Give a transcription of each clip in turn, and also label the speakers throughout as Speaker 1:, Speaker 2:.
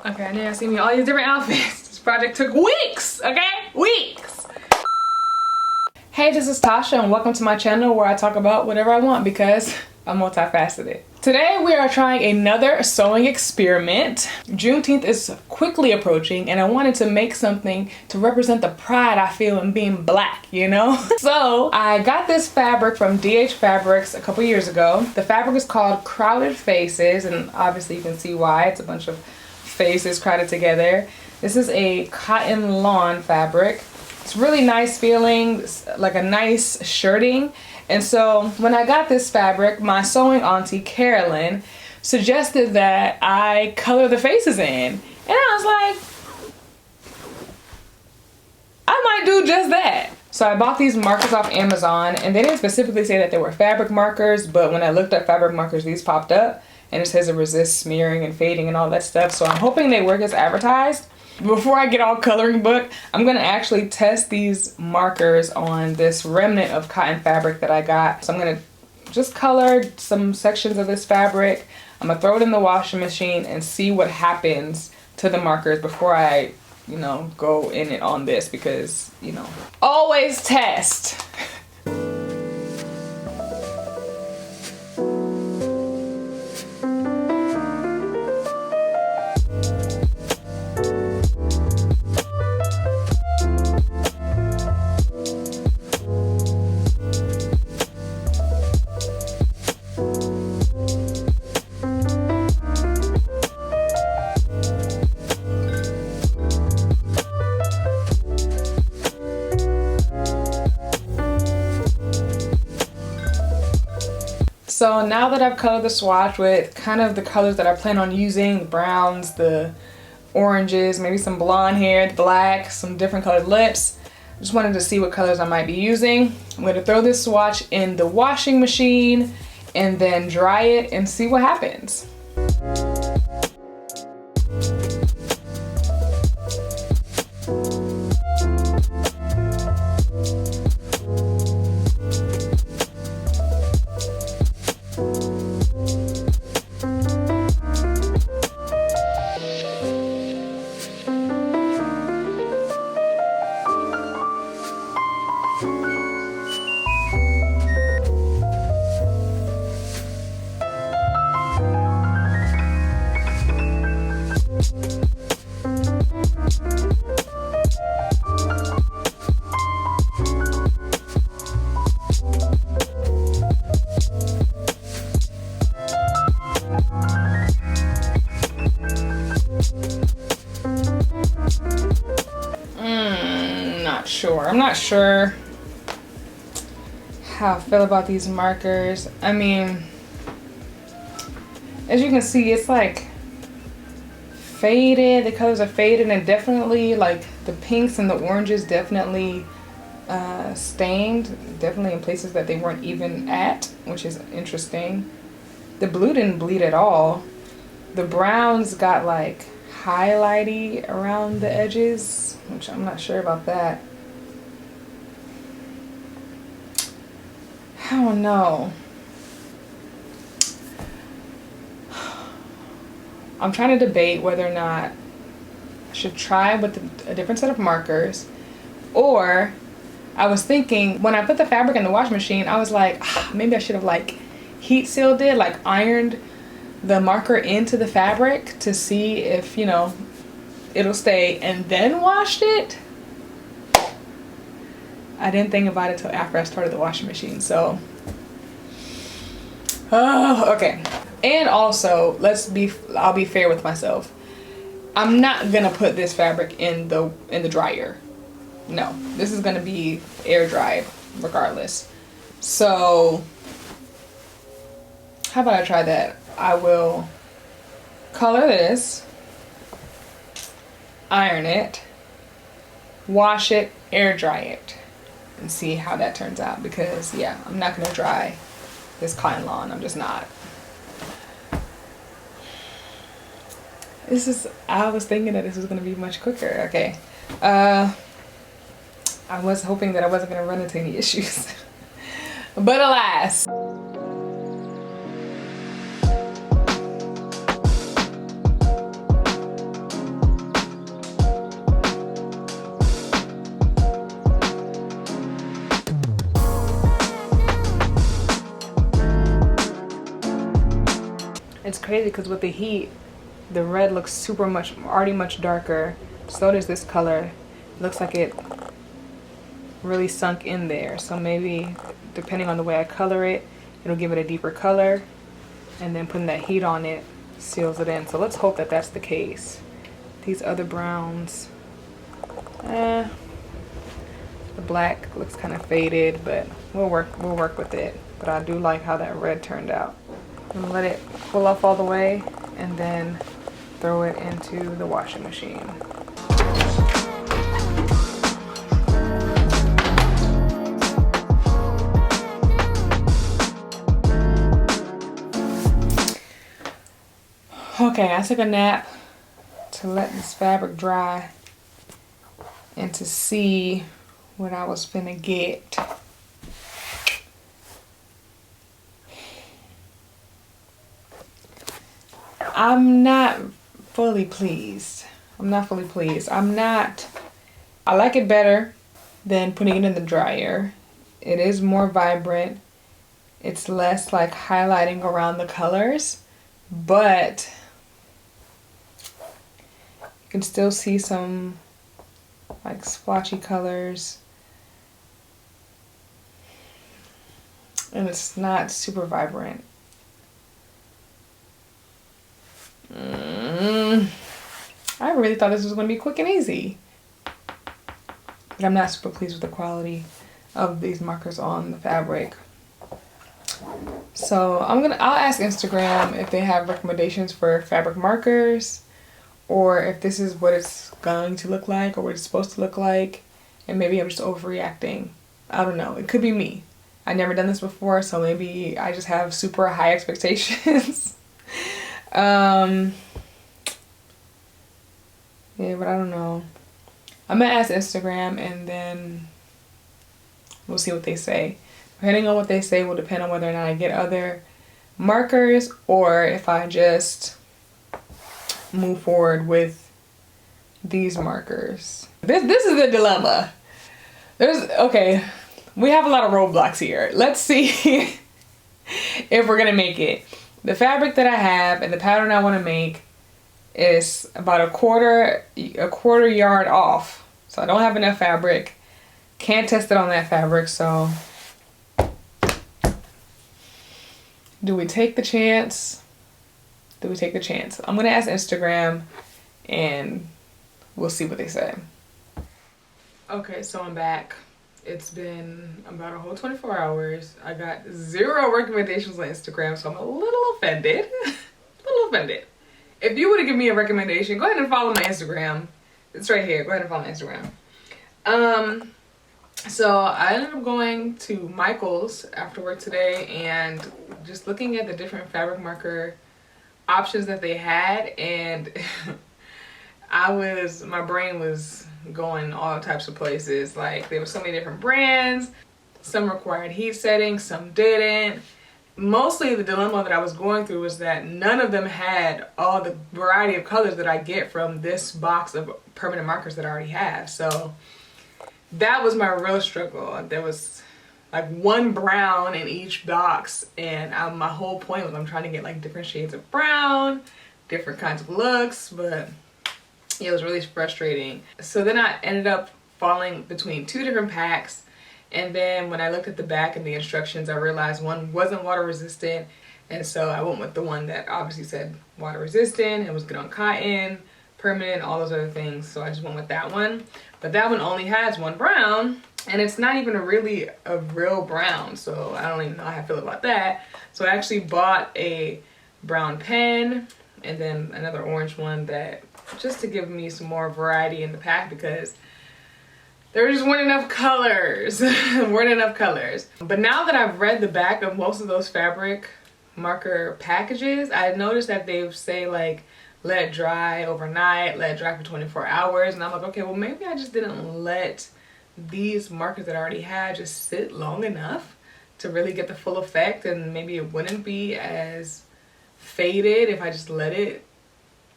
Speaker 1: Okay, I know y'all see me all these different outfits. This project took weeks, okay? Weeks! Hey, this is Tasha and welcome to my channel where I talk about whatever I want because I'm multifaceted. Today we are trying another sewing experiment. Juneteenth is quickly approaching and I wanted to make something to represent the pride I feel in being black, you know? So I got this fabric from D&H Fabrics a couple years ago. The fabric is called Crowded Faces and obviously you can see why. It's a bunch of faces crowded together. This is a cotton lawn fabric. It's really nice feeling, like a nice shirting. And so when I got this fabric, my sewing auntie Carolyn suggested that I color the faces in. And I was like, I might do just that. So I bought these markers off Amazon and they didn't specifically say that they were fabric markers, but when I looked up fabric markers, these popped up and it says it resists smearing and fading and all that stuff. So I'm hoping they work as advertised. Before I get all coloring book, I'm gonna actually test these markers on this remnant of cotton fabric that I got. So I'm gonna just color some sections of this fabric. I'm gonna throw it in the washing machine and see what happens to the markers before I, go in it on this because, always test. So now that I've colored the swatch with kind of the colors that I plan on using, the browns, the oranges, maybe some blonde hair, the black, some different colored lips, just wanted to see what colors I might be using. I'm going to throw this swatch in the washing machine and then dry it and see what happens. I'm not sure how I feel about these markers. I mean, as you can see, it's like faded. The colors are faded and definitely like the pinks and the oranges definitely stained. Definitely in places that they weren't even at, which is interesting. The blue didn't bleed at all. The browns got like highlighty around the edges, which I'm not sure about that. I don't know. I'm trying to debate whether or not I should try with a different set of markers, or I was thinking when I put the fabric in the washing machine, I was like, maybe I should have like heat sealed it, like ironed the marker into the fabric to see if, it'll stay and then washed it. I didn't think about it till after I started the washing machine, so. Okay. And also, I'll be fair with myself. I'm not gonna put this fabric in the dryer. No, this is gonna be air dried regardless. So, how about I try that? I will color this, iron it, wash it, air dry it, and see how that turns out because yeah, I'm not gonna dry this cotton lawn. I'm just not. I was thinking that this was gonna be much quicker. Okay. I was hoping that I wasn't gonna run into any issues. But alas. It's crazy because with the heat, the red looks already much darker. So does this color. It looks like it really sunk in there. So maybe depending on the way I color it, it'll give it a deeper color. And then putting that heat on it seals it in. So let's hope that that's the case. These other browns, the black looks kind of faded, but we'll work with it. But I do like how that red turned out. I'm gonna let it cool off all the way and then throw it into the washing machine. Okay, I took a nap to let this fabric dry and to see what I was finna get. I'm not fully pleased. I like it better than putting it in the dryer. It is more vibrant. It's less like highlighting around the colors, but you can still see some like splotchy colors. And it's not super vibrant. I really thought this was going to be quick and easy. But I'm not super pleased with the quality of these markers on the fabric. So I'll ask Instagram if they have recommendations for fabric markers, or if this is what it's going to look like or what it's supposed to look like, and maybe I'm just overreacting. I don't know. It could be me. I've never done this before, so maybe I just have super high expectations. Yeah, but I don't know. I'm gonna ask Instagram and then we'll see what they say. Depending on what they say will depend on whether or not I get other markers or if I just move forward with these markers. This is a dilemma. Okay, we have a lot of roadblocks here. Let's see if we're gonna make it. The fabric that I have and the pattern I want to make is about a quarter yard off. So I don't have enough fabric. Can't test it on that fabric, so do we take the chance? I'm gonna ask Instagram and we'll see what they say. Okay, so I'm back. It's been about a whole 24 hours. I got 0 recommendations on Instagram, so I'm a little offended. If you would have given me a recommendation, go ahead and follow my Instagram. It's right here. Go ahead and follow my Instagram. So I ended up going to Michael's after work today and just looking at the different fabric marker options that they had, and my brain was going all types of places. Like, there were so many different brands. Some required heat setting, some didn't. Mostly the dilemma that I was going through was that none of them had all the variety of colors that I get from this box of permanent markers that I already have. So that was my real struggle. There was like one brown in each box, and my whole point was I'm trying to get like different shades of brown, different kinds of looks, but it was really frustrating. So then I ended up falling between 2 different packs. And then when I looked at the back and the instructions, I realized one wasn't water resistant. And so I went with the one that obviously said water resistant. It was good on cotton, permanent, all those other things. So I just went with that one. But that one only has one brown, and it's not even really a real brown. So I don't even know how I feel about that. So I actually bought a brown pen and then another orange one, that just to give me some more variety in the pack, because there just weren't enough colors. But now that I've read the back of most of those fabric marker packages, I noticed that they say like, let it dry overnight, let it dry for 24 hours. And I'm like, okay, well maybe I just didn't let these markers that I already had just sit long enough to really get the full effect, and maybe it wouldn't be as faded if I just let it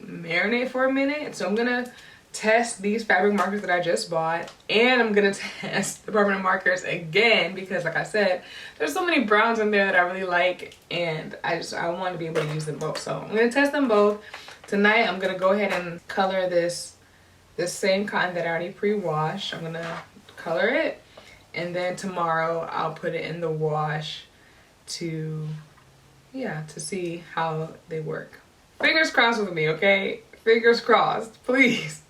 Speaker 1: marinate for a minute. So I'm gonna test these fabric markers that I just bought, and I'm gonna test the permanent markers again because, like I said, there's so many browns in there that I really like, and I want to be able to use them both. So I'm gonna test them both tonight. I'm gonna go ahead and color this same cotton that I already pre-washed. I'm gonna color it, and then tomorrow I'll put it in the wash to see how they work. Fingers crossed with me, okay? Fingers crossed, please.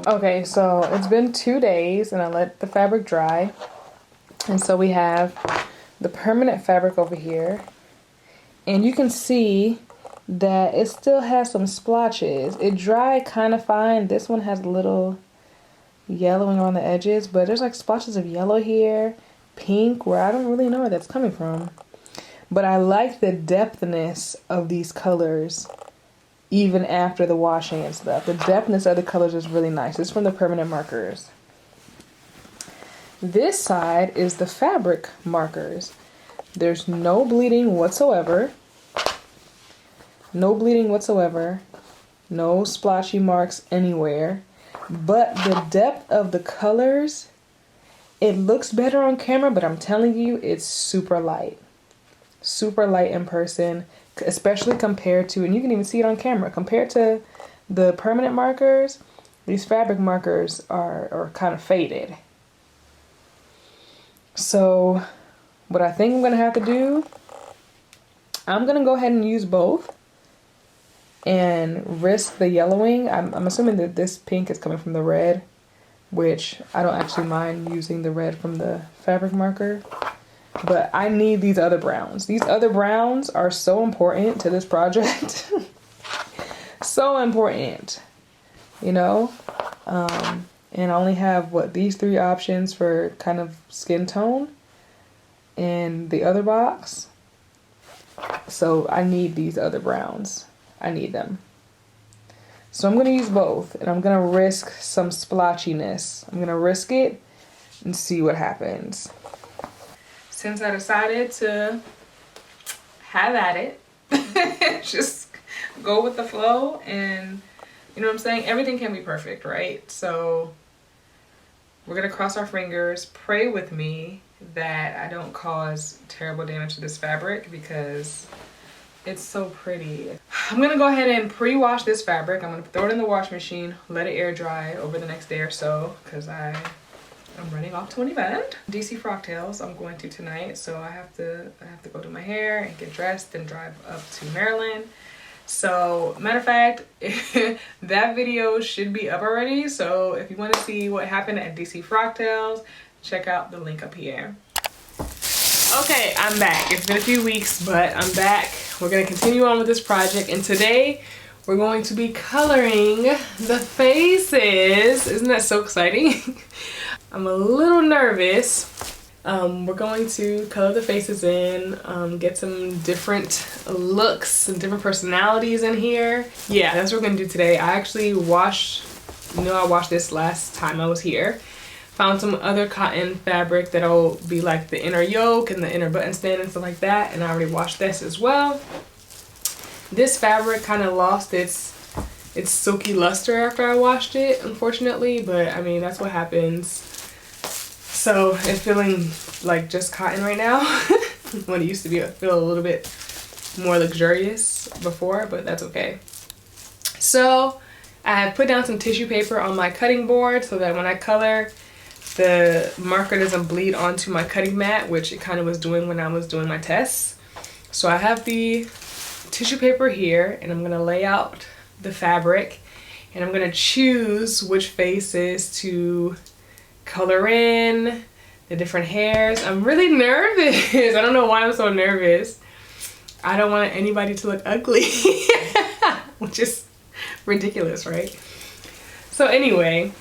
Speaker 1: Okay, so it's been 2 days and I let the fabric dry. And so we have the permanent fabric over here. And you can see that it still has some splotches. It dried kind of fine. This one has a little yellowing around the edges, but there's like splotches of yellow here, pink, where I don't really know where that's coming from. But I like the depthness of these colors. Even after the washing and stuff, the depthness of the colors is really nice. It's from the permanent markers. This side is the fabric markers. There's no bleeding whatsoever. No bleeding whatsoever. No splotchy marks anywhere. But the depth of the colors, it looks better on camera, but I'm telling you, it's super light. Super light in person. Especially compared to, and you can even see it on camera, compared to the permanent markers, these fabric markers are kind of faded. So what I think I'm gonna have to do, I'm gonna go ahead and use both and risk the yellowing. I'm assuming that this pink is coming from the red, which I don't actually mind using the red from the fabric marker. But I need these other browns. These other browns are so important to this project. So important, you know? And I only have, these 3 options for kind of skin tone in the other box. So I need these other browns. I need them. So I'm going to use both, and I'm going to risk some splotchiness. I'm going to risk it and see what happens. Since I decided to have at it, just go with the flow, and you know what I'm saying? Everything can be perfect, right? So we're gonna cross our fingers, pray with me that I don't cause terrible damage to this fabric because it's so pretty. I'm gonna go ahead and pre-wash this fabric. I'm gonna throw it in the wash machine, let it air dry over the next day or so, because I'm running off to an event. DC Frogtails I'm going to tonight, so I have to go do my hair and get dressed and drive up to Maryland. So matter of fact, that video should be up already. So if you want to see what happened at DC Frogtails, check out the link up here. Okay, I'm back. It's been a few weeks, but I'm back. We're gonna continue on with this project, and today we're going to be coloring the faces. Isn't that so exciting? I'm a little nervous. We're going to color the faces in, get some different looks and different personalities in here. Yeah, that's what we're gonna do today. I actually washed, I washed this last time I was here. Found some other cotton fabric that'll be like the inner yoke and the inner button stand and stuff like that, and I already washed this as well. This fabric kind of lost its silky luster after I washed it, unfortunately, but I mean, that's what happens. So it's feeling like just cotton right now when it used to feel a little bit more luxurious before, but that's okay. So I have put down some tissue paper on my cutting board so that when I color, the marker doesn't bleed onto my cutting mat, which it kind of was doing when I was doing my tests. So I have the tissue paper here, and I'm gonna lay out the fabric, and I'm gonna choose which faces to color in, the different hairs. I'm really nervous. I don't know why I'm so nervous. I don't want anybody to look ugly, which is ridiculous, right? So anyway,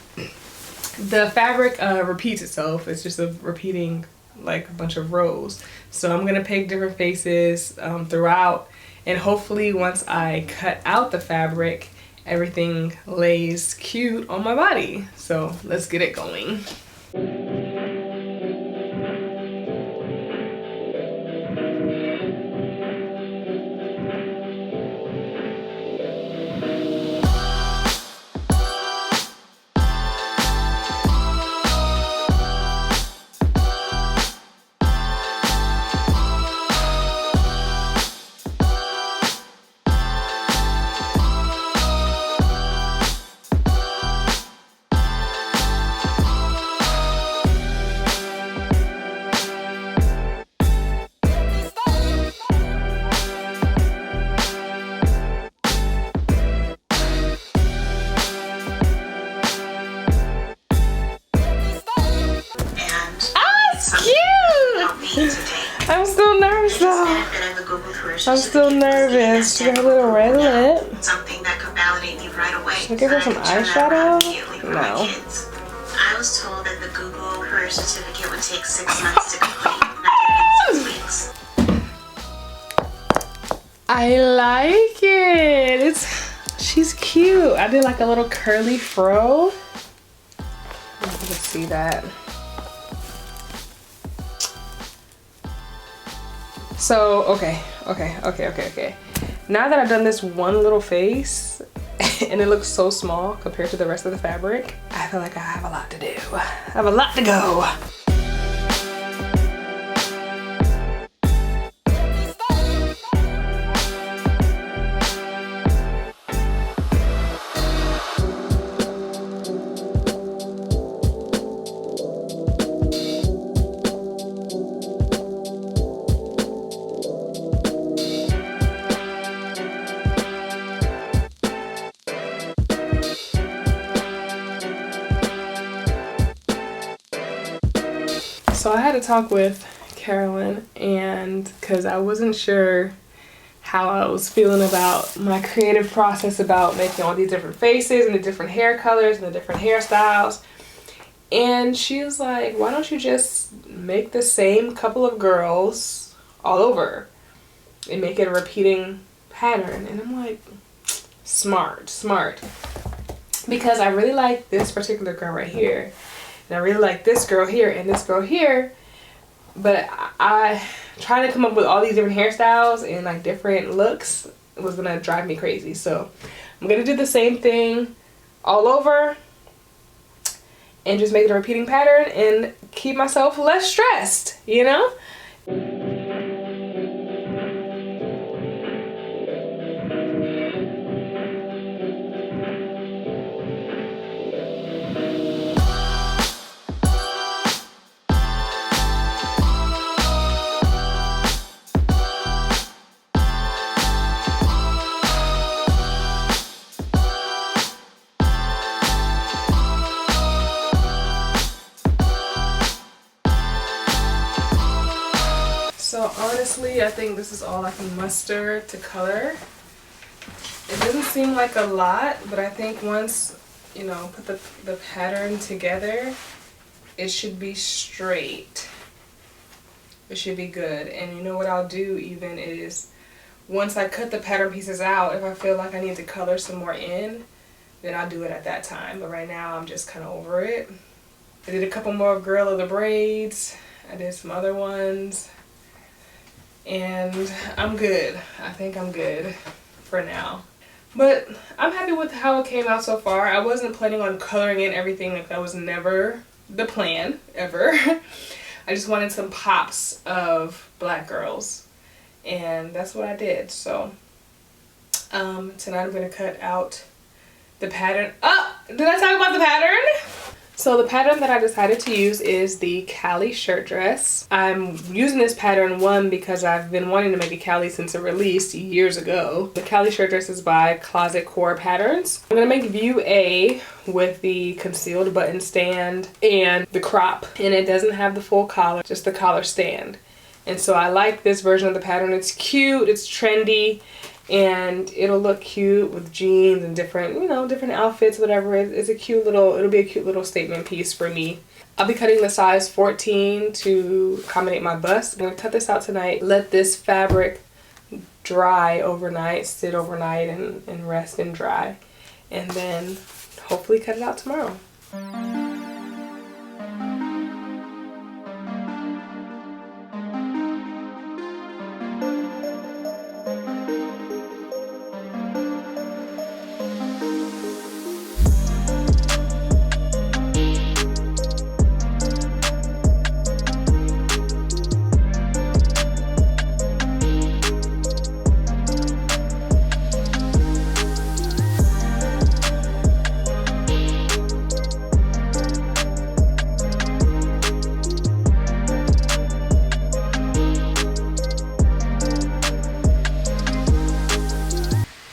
Speaker 1: the fabric repeats itself. It's just a repeating like a bunch of rows. So I'm gonna pick different faces throughout, and hopefully once I cut out the fabric, everything lays cute on my body. So let's get it going. I'm still nervous though. I'm still nervous. She got a little red lip.
Speaker 2: Something that could validate me right away.
Speaker 1: Should I give her some eyeshadow? No.
Speaker 2: I was told that the Google career certificate would take 6 months to complete, not even 6 weeks.
Speaker 1: I like it. She's cute. I did like a little curly fro. You can see that. So, okay. Now that I've done this one little face, and it looks so small compared to the rest of the fabric, I feel like I have a lot to do. I have a lot to go. So I had to talk with Carolyn, and because I wasn't sure how I was feeling about my creative process about making all these different faces and the different hair colors and the different hairstyles. And she was like, why don't you just make the same couple of girls all over and make it a repeating pattern? And I'm like, smart. Because I really like this particular girl right here. And I really like this girl here and this girl here, but I trying to come up with all these different hairstyles and like different looks was gonna drive me crazy. So I'm gonna do the same thing all over and just make it a repeating pattern and keep myself less stressed, you know? So honestly, I think this is all I can muster to color. It doesn't seem like a lot, but I think once, you know, put the pattern together, it should be straight. It should be good. And you know what I'll do even is, once I cut the pattern pieces out, if I feel like I need to color some more in, then I'll do it at that time. But right now, I'm just kind of over it. I did a couple more Girl of the Braids. I did some other ones. And I'm good. I think I'm good for now. But I'm happy with how it came out so far. I wasn't planning on coloring in everything. Like, that was never the plan, ever. I just wanted some pops of black girls. And that's what I did. So tonight I'm going to cut out the pattern. Oh! Did I talk about the pattern? So the pattern that I decided to use is the Kalle Shirt dress. I'm using this pattern, one, because I've been wanting to make a Kalle since it released years ago. The Kalle Shirt dress is by Closet Core Patterns. I'm gonna make view A with the concealed button stand and the crop, and it doesn't have the full collar, just the collar stand. And so I like this version of the pattern. It's cute, it's trendy, and it'll look cute with jeans and different, you know, different outfits, whatever. It's a cute little, it'll be a cute little statement piece for me. I'll be cutting the size 14 to accommodate my bust. I'm gonna cut this out tonight, let this fabric dry overnight, sit overnight and rest and dry, and then hopefully cut it out tomorrow.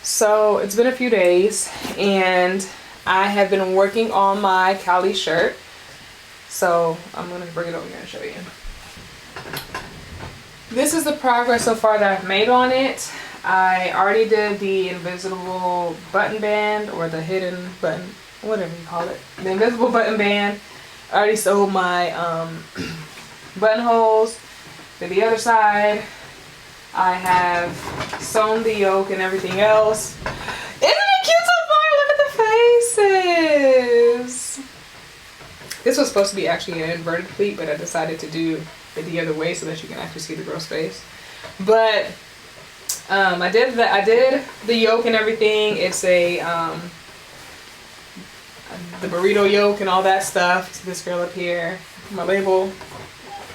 Speaker 1: So it's been a few days and I have been working on my Kalle shirt. So I'm gonna bring it over here and show you. This is the progress so far that I've made on it. I already did the invisible button band, or the hidden button, whatever you call it. The invisible button band. I already sewed my buttonholes. To the other side, I have sewn the yoke and everything else. Isn't it cute so far? Look at the faces. This was supposed to be actually an inverted pleat, but I decided to do it the other way so that you can actually see the girl's face. But I did the yoke and everything. It's a the burrito yoke and all that stuff. So this girl up here, my label.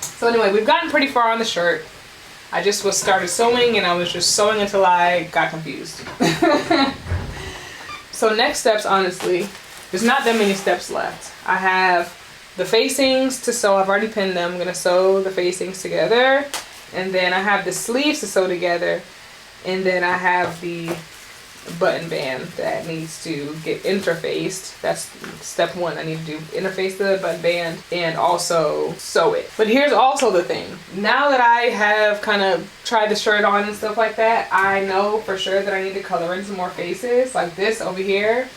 Speaker 1: So anyway, we've gotten pretty far on the shirt. I just started sewing, and I was just sewing until I got confused. So next steps, honestly, there's not that many steps left. I have the facings to sew. I've already pinned them. I'm gonna sew the facings together, and then I have the sleeves to sew together, and then I have the button band that needs to get interfaced. That's step one. I need to do interface the button band and also sew it. But here's also the thing. Now that I have kind of tried the shirt on and stuff like that, I know for sure that I need to color in some more faces. Like this over here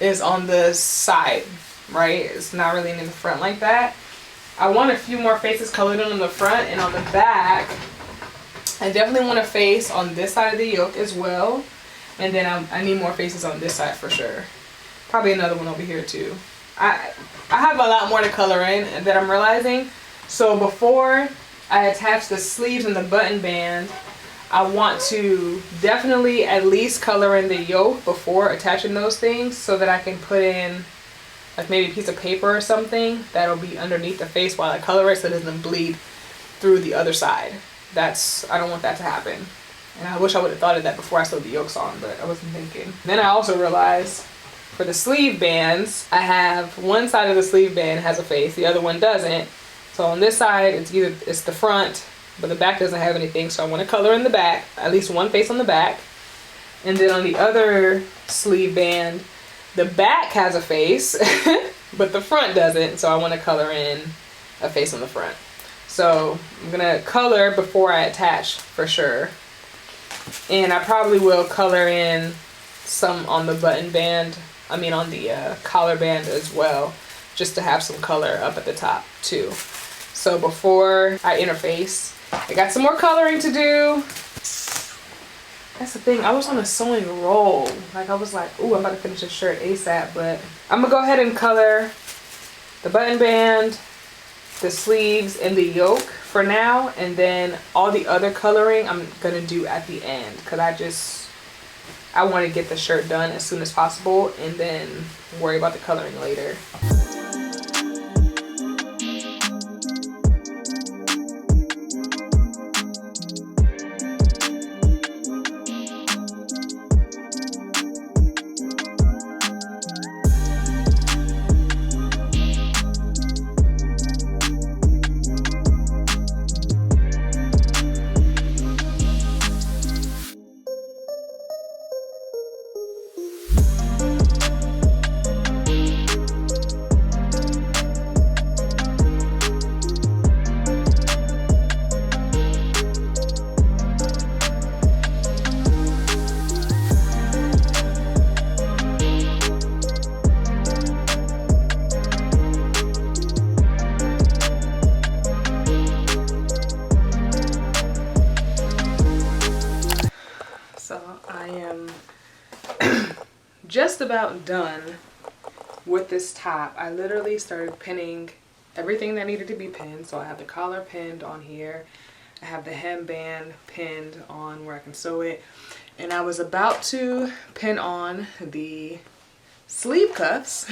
Speaker 1: is on the side, right? It's not really in the front like that. I want a few more faces colored in on the front, and on the back I definitely want a face on this side of the yoke as well. And then I need more faces on this side for sure. Probably another one over here too. I have a lot more to color in that I'm realizing. So before I attach the sleeves and the button band, I want to definitely at least color in the yoke before attaching those things, so that I can put in like maybe a piece of paper or something that'll be underneath the face while I color it, so it doesn't bleed through the other side. I don't want that to happen. And I wish I would have thought of that before I sewed the yokes on, but I wasn't thinking. Then I also realized for the sleeve bands, I have one side of the sleeve band has a face, the other one doesn't. So on this side, it's the front, but the back doesn't have anything. So I want to color in the back, at least one face on the back. And then on the other sleeve band, the back has a face, but the front doesn't. So I want to color in a face on the front. So I'm gonna color before I attach for sure. And I probably will color in some on the button band, on the collar band as well, just to have some color up at the top too. So before I interface, I got some more coloring to do. That's the thing, I was on a sewing roll. Like I was like, ooh, I'm about to finish this shirt ASAP, but I'm gonna go ahead and color the button band, the sleeves, and the yoke for now, and then all the other coloring I'm gonna do at the end, because I want to get the shirt done as soon as possible and then worry about the coloring later. just about done with this top. I literally started pinning everything that needed to be pinned. So I have the collar pinned on here. I have the hemband pinned on where I can sew it. And I was about to pin on the sleeve cuffs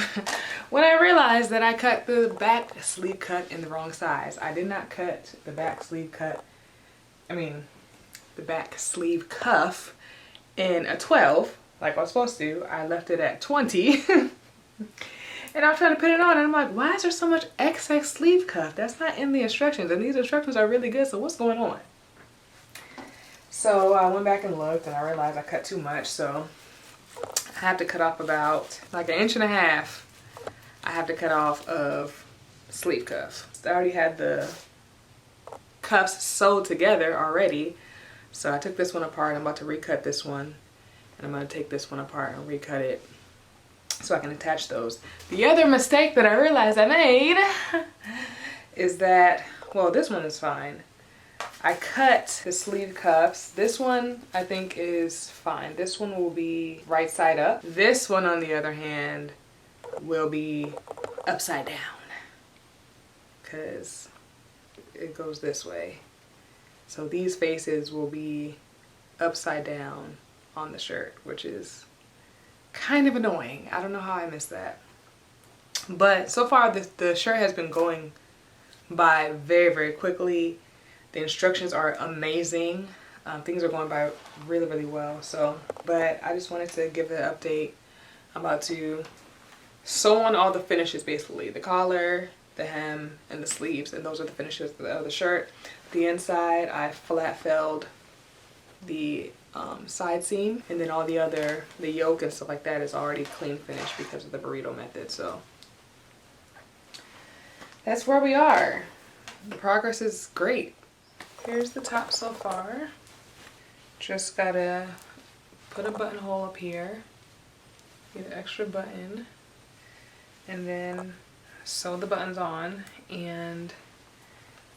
Speaker 1: when I realized that I cut the back sleeve cut in the wrong size. I did not cut the back sleeve cut, the back sleeve cuff in a 12 like I was supposed to. I left it at 20 and I was trying to put it on and I'm like, why is there so much XX sleeve cuff? That's not in the instructions, and these instructions are really good, so what's going on? So I went back and looked and I realized I cut too much, so I have to cut off about like 1.5 inches. I have to cut off of sleeve cuff. I already had the cuffs sewed together already, so I took this one apart. I'm about to recut this one, and I'm going to take this one apart and recut it so I can attach those. The other mistake that I realized I made is that, well, this one is fine. I cut the sleeve cuffs. This one I think is fine. This one will be right side up. This one, on the other hand, will be upside down because it goes this way. So these faces will be upside down on the shirt, which is kind of annoying. I don't know how I missed that. But so far the shirt has been going by very, very quickly. The instructions are amazing. Things are going by really, really well. So, but I just wanted to give an update. I'm about to sew on all the finishes, basically. The collar, the hem, and the sleeves. And those are the finishes of the shirt. The inside, I flat felled the side seam. And then all the other, the yoke and stuff like that is already clean finished because of the burrito method. So that's where we are. The progress is great. Here's the top so far. Just gotta put a buttonhole up here, get an extra button, and then sew the buttons on and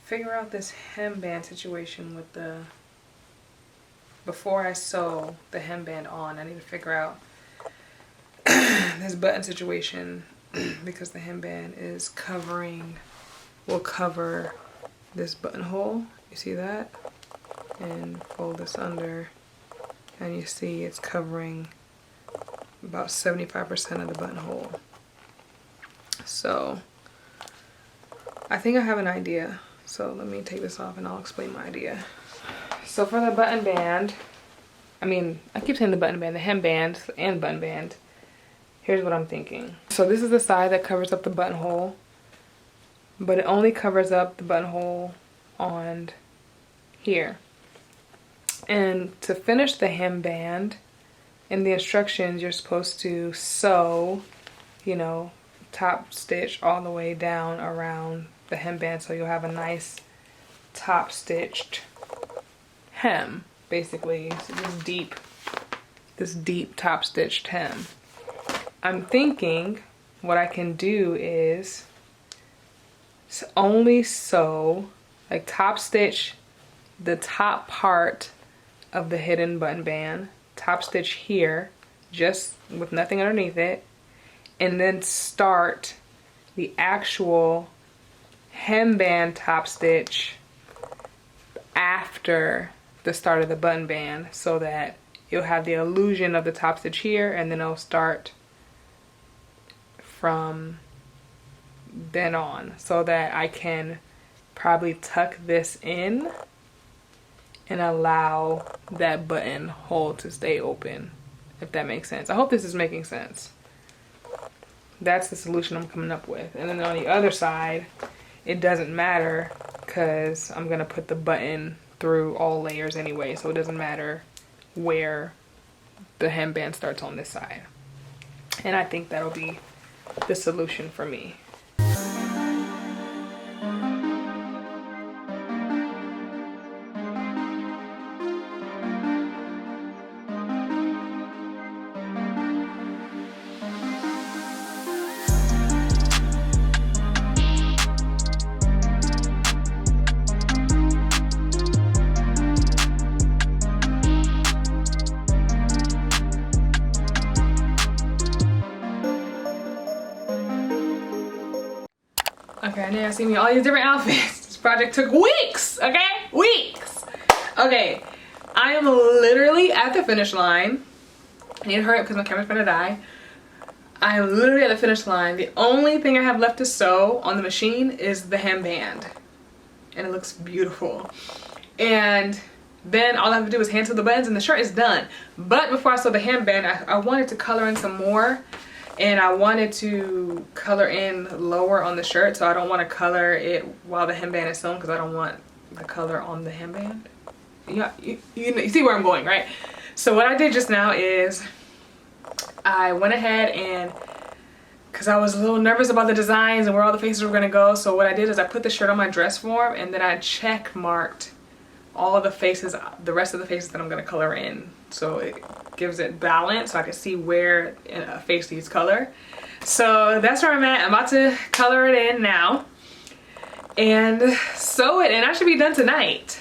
Speaker 1: figure out this hemband situation with the, before I sew the hemband on, I need to figure out this button situation because the hemband is covering, will cover this buttonhole. You see that? And fold this under and you see it's covering about 75% of the buttonhole. So I think I have an idea. So let me take this off and I'll explain my idea. So for the button band, I keep saying the button band, the hemband and button band. Here's what I'm thinking. So this is the side that covers up the buttonhole, but it only covers up the buttonhole on here. And to finish the hemband, in the instructions you're supposed to sew, top stitch all the way down around the hemband, so you'll have a nice top stitched hem, basically. So this deep top stitched hem. I'm thinking what I can do is only sew, like top stitch the top part of the hidden button band, top stitch here, just with nothing underneath it, and then start the actual hemband top stitch after the start of the button band, so that you'll have the illusion of the top stitch here, and then it'll start from then on, so that I can probably tuck this in and allow that buttonhole to stay open, if that makes sense. I hope this is making sense. That's the solution I'm coming up with. And then on the other side, it doesn't matter because I'm gonna put the button through all layers anyway, so it doesn't matter where the hemband starts on this side. And I think that'll be the solution for me. Yeah, see me all these different outfits. This project took weeks, okay? Weeks. Okay, I am literally at the finish line. I need to hurry up because my camera's gonna die. I am literally at the finish line. The only thing I have left to sew on the machine is the hemband. And it looks beautiful. And then all I have to do is hand sew the buttons and the shirt is done. But before I sew the hemband, I wanted to color in some more. And I wanted to color in lower on the shirt. So I don't want to color it while the hemband is sewn because I don't want the color on the hemband. Yeah, you see where I'm going, right? So what I did just now is I went ahead and, because I was a little nervous about the designs and where all the faces were going to go, so what I did is I put the shirt on my dress form and then I check marked all of the faces, the rest of the faces that I'm going to color in. So it gives it balance so I can see where a face needs color. So that's where I'm at. I'm about to color it in now and sew it, and I should be done tonight.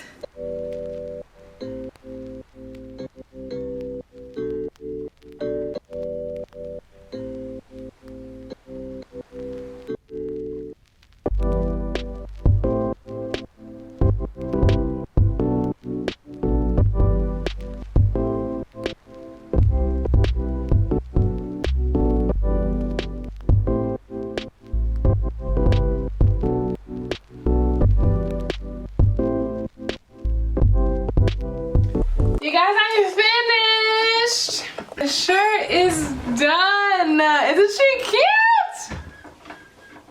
Speaker 1: You guys, I'm finished. The shirt is done. Isn't she cute?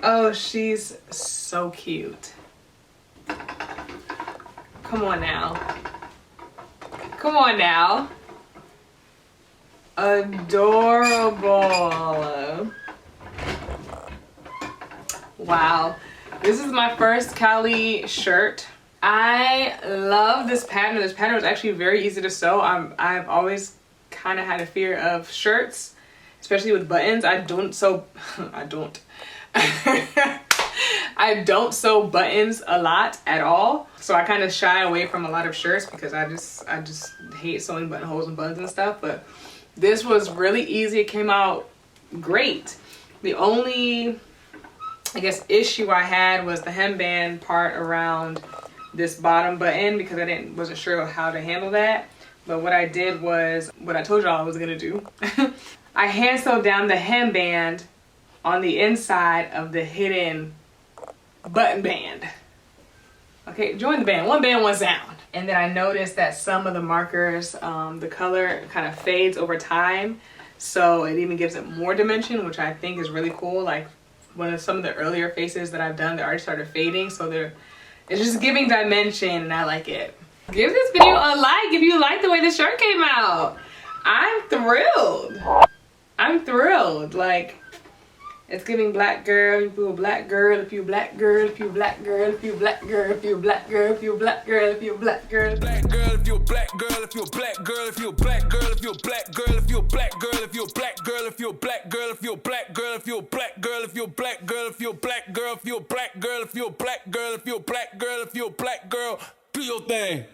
Speaker 1: Oh, she's so cute. Come on now. Come on now. Adorable. Wow. This is my first Kalle shirt. I love this pattern. This pattern was actually very easy to sew. I've always kind of had a fear of shirts, especially with buttons. I don't sew buttons a lot at all. So I kind of shy away from a lot of shirts because I just hate sewing buttonholes and buttons and stuff. But this was really easy. It came out great. The only, I guess, issue I had was the hemband part around this bottom button because I wasn't sure how to handle that. But what I did was what I told y'all I was gonna do. I hand sewed down the hemband on the inside of the hidden button band. Okay, join the band. One band, one sound. And then I noticed that some of the markers, the color kind of fades over time. So it even gives it more dimension, which I think is really cool. Like some of the earlier faces that I've done, they already started fading. So it's just giving dimension and I like it. Give this video a like if you like the way the shirt came out. I'm thrilled. I'm thrilled. Like, it's giving black girl, if you a black girl, if you a black girl, if you a black girl, if you a black girl, if you a black girl, if you a black girl, if you a black girl. Black girl, if you a black girl, if you a black girl, if you a black girl, if you a black girl, if you a black girl, if you a black girl, if you a black girl, if you a black girl, if you a black girl, if you a black girl, if you a black girl, if you a black girl, if you a black girl, if you a black girl, if you a black girl, if you a black girl, do your thing.